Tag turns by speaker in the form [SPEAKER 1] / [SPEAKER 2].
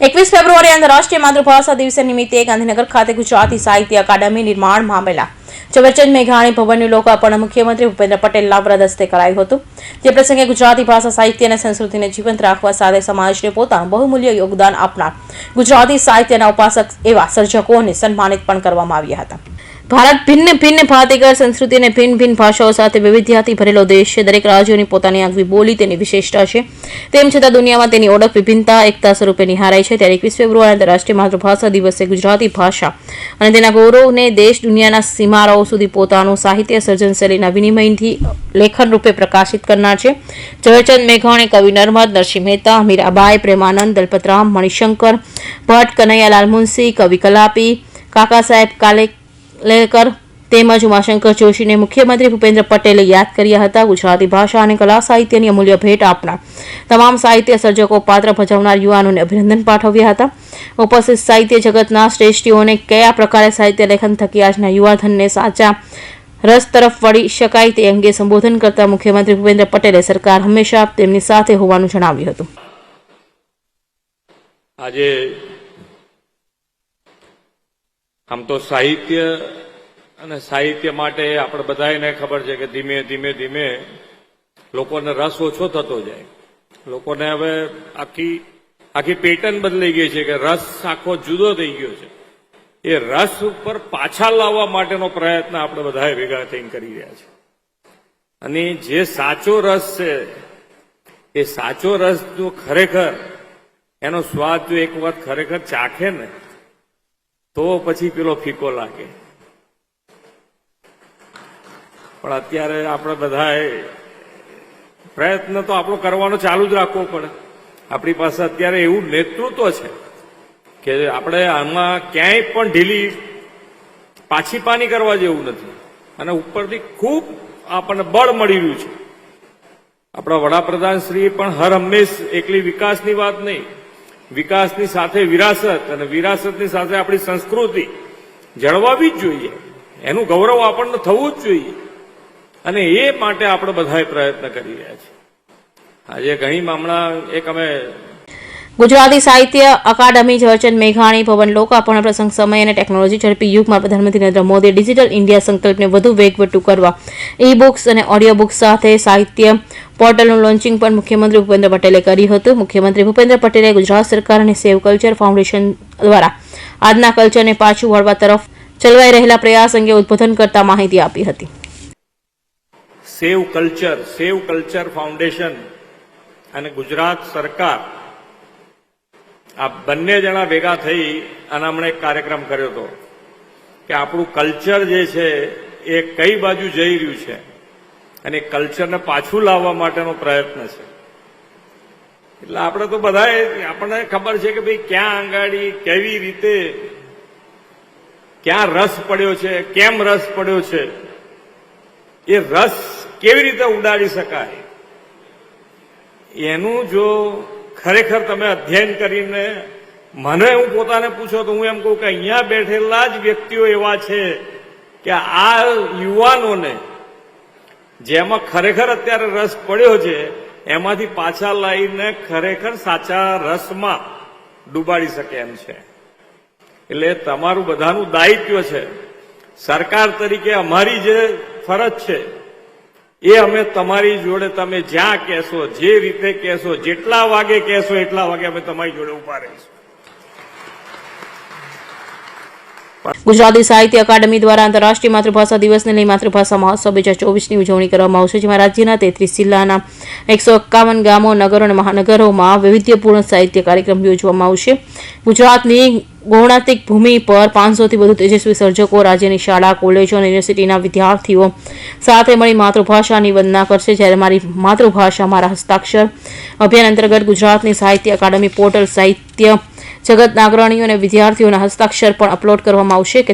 [SPEAKER 1] 21 ફેબ્રુઆરી આંતરરાષ્ટ્રીય માતૃભાષા દિવસ નિમિત્તે ગાંધીનગર ખાતે ગુજરાતી સાહિત્ય અકાદમી નિર્માણ મામલા ઝવેરચંદ મેઘાણી ભવનનું લોકાર્પણ મુખ્યમંત્રી ભૂપેન્દ્ર પટેલના વરદ હસ્તે કરાયું હતું। જે પ્રસંગે ગુજરાતી ભાષા સાહિત્ય અને સંસ્કૃતિને જીવંત રાખવા સાથે સમાજને પોતાનું બહુમૂલ્ય યોગદાન આપનાર ગુજરાતી સાહિત્યના ઉપાસક એવા સર્જકોને સન્માનિત પણ કરવામાં આવ્યા હતા। ભારત ભિન્ન ભિન્ન ભાતીગળ સંસ્કૃતિ અને ભિન્ન ભિન્ન ભાષાઓ સાથે વૈવિધ્યથી ભરેલો દેશ છે। દરેક રાજ્યોની પોતાની આગવી બોલી તેની વિશેષતા છે, તેમ છતાં દુનિયામાં તેની ઓળખ વિભિન્નતા એકતા સ્વરૂપે નિહારાય છે। ત્યારે 21 ફેબ્રુઆરી આંતરરાષ્ટ્રીય માતૃભાષા દિવસે ગુજરાતી ભાષા અને તેના ગૌરવને દેશ દુનિયાના સીમારાઓ સુધી પોતાનું સાહિત્ય સર્જનશૈલીના વિનિમયથી લેખન રૂપે પ્રકાશિત કરનાર છે। ઝવેરચંદ મેઘાણી, કવિ નર્મદ, નરસિંહ મહેતા, મીરાબાઈ, પ્રેમાનંદ, દલપતરામ, મણિશંકર ભટ્ટ, કનૈયાલાલ મુનશી, કવિ કલાપી, કાકા સાહેબ કાલેલકર તેમજ ઉમાશંકર જોશીને મુખ્યમંત્રી ભૂપેન્દ્ર પટેલે યાદ કર્યા હતા। ગુજરાતી ભાષા અને કલા સાહિત્યની અમૂલ્ય ભેટ આપનાર તમામ સાહિત્ય સર્જકો, પાત્ર ભજવનાર યુવાનોને અભિનંદન પાઠવ્યા હતા। ઉપસ્થિત સાહિત્ય જગતના શ્રેષ્ઠીઓને કયા પ્રકારે સાહિત્ય લેખન થકી આજના યુવાધનને સાચા રસ તરફ વળી શકાય તે અંગે સંબોધન કરતા મુખ્યમંત્રી ભૂપેન્દ્ર પટેલે સરકાર હંમેશા તેમની સાથે હોવાનું જણાવ્યું હતું।
[SPEAKER 2] આજે આમ તો સાહિત્ય અને સાહિત્ય માટે આપણે બધાને ખબર છે કે ધીમે ધીમે ધીમે લોકોને રસ ઓછો થતો જાય। લોકોને હવે આખી પેટર્ન બદલાઈ ગઈ છે કે રસ આખો જુદો થઈ ગયો છે। એ રસ ઉપર પાછા લાવવા માટેનો પ્રયત્ન આપણે બધા ભેગા થઈને કરી રહ્યા છે। અને જે સાચો રસ છે એ સાચો રસ જો ખરેખર એનો સ્વાદ જો એક વખત ખરેખર ચાખે ને તો પછી પેલો ફીકો લાગે। પણ અત્યારે આપણે બધાએ પ્રયત્ન તો આપણો કરવાનો ચાલુ જ રાખવો પડે। આપણી પાસે અત્યારે એવું નેતૃત્વ છે કે આપણે આમાં ક્યાંય પણ ઢીલી પાછી પાની કરવા જેવું નથી અને ઉપરથી ખૂબ આપણને બળ મળી રહ્યું છે। આપણા વડાપ્રધાન શ્રી પણ હર હંમેશ એકલી વિકાસની વાત નહીં, વિકાસની સાથે વિરાસત અને વિરાસતની સાથે આપણી સંસ્કૃતિ જળવાવી જ જોઈએ, એનું ગૌરવ આપણને થવું જ જોઈએ અને એ માટે આપણે બધાએ પ્રયત્ન કરી રહ્યા છીએ। આજે ઘણી હમણાં એક અમે
[SPEAKER 1] ગુજરાતી સાહિત્ય અકાદમી ઝવેરચંદ મેઘાણી ભવન લોકાર્પણ પ્રસંગ સમય અને ટેકનોલોજી ઝડપી યુગમાં પ્રધાનમંત્રી નરેન્દ્ર મોદીએ ડિજિટલ ઇન્ડિયા સંકલ્પને વધુ વેગવટું કરવા ઈ બુક્સ અને ઓડિયો બુક્સ સાથે સાહિત્ય પોર્ટલનું લોન્ચિંગ પણ મુખ્યમંત્રી ભૂપેન્દ્ર પટેલે કર્યું હતું। મુખ્યમંત્રી ભૂપેન્દ્ર પટેલે ગુજરાત સરકાર અને સેવ કલ્ચર ફાઉન્ડેશન દ્વારા આજના કલ્ચરને પાછું વળવા તરફ ચલવાઈ રહેલા પ્રયાસ અંગે ઉદ્બોધન કરતા માહિતી આપી હતી।
[SPEAKER 2] સેવ કલ્ચર ફાઉન્ડેશન અને ગુજરાત સરકાર આ બંને જણા ભેગા થઈ અને હમણાં એક કાર્યક્રમ કર્યો હતો કે આપણું કલ્ચર જે છે એ કઈ બાજુ જઈ રહ્યું છે અને કલ્ચરને પાછું લાવવા માટેનો પ્રયત્ન છે। એટલે આપણે તો બધાએ આપણને ખબર છે કે ભાઈ ક્યાં આંગાડી કેવી રીતે ક્યાં રસ પડ્યો છે, કેમ રસ પડ્યો છે, એ રસ કેવી રીતે ઉડાડી શકાય એનું જો ખરેખર તમે અધ્યયન કરીને મને હું પોતાને પૂછો તો હું એમ કહું કે અહીંયા બેઠેલા જ વ્યક્તિઓ એવા છે કે આ યુવાનોને જેમાં ખરેખર અત્યારે રસ પડ્યો છે એમાંથી પાછા લાવીને ખરેખર સાચા રસમાં ડૂબાડી શકે એમ છે। એટલે તમારું બધાનું દાયિત્વ છે। સરકાર તરીકે અમારી જે ફરજ છે એ અમે તમારી જોડે તમે જ્યાં કહેશો, જે રીતે કહેશો, જેટલા વાગે કહેશો એટલા વાગે અમે તમારી જોડે ઉભા રહીશું।
[SPEAKER 1] ગુજરાતી સાહિત્ય અકાદમી દ્વારા આંતરરાષ્ટ્રીય માતૃભાષા દિવસને લઈ માતૃભાષા મહોત્સવ 2024ની ઉજવણી કરવામાં આવશે, જેમાં રાજ્યના 33 જિલ્લાના 151 ગામો, નગરો અને મહાનગરોમાં વૈવિધ્યપૂર્ણ સાહિત્ય કાર્યક્રમ યોજવામાં આવશે। ગુજરાતની ગૌણાતિક ભૂમિ પર 500થી વધુ તેજસ્વી સર્જકો રાજ્યની શાળા, કોલેજો અને યુનિવર્સિટીના વિદ્યાર્થીઓ સાથે મળી માતૃભાષાની વંદના કરશે। જ્યારે મારી માતૃભાષા મારા હસ્તાક્ષર અભિયાન અંતર્ગત ગુજરાતની સાહિત્ય અકાદમી પોર્ટલ સાહિત્ય જગતના અગ્રણીઓ અને વિદ્યાર્થીઓના હસ્તાક્ષર પણ અપલોડ કરવામાં આવશે કે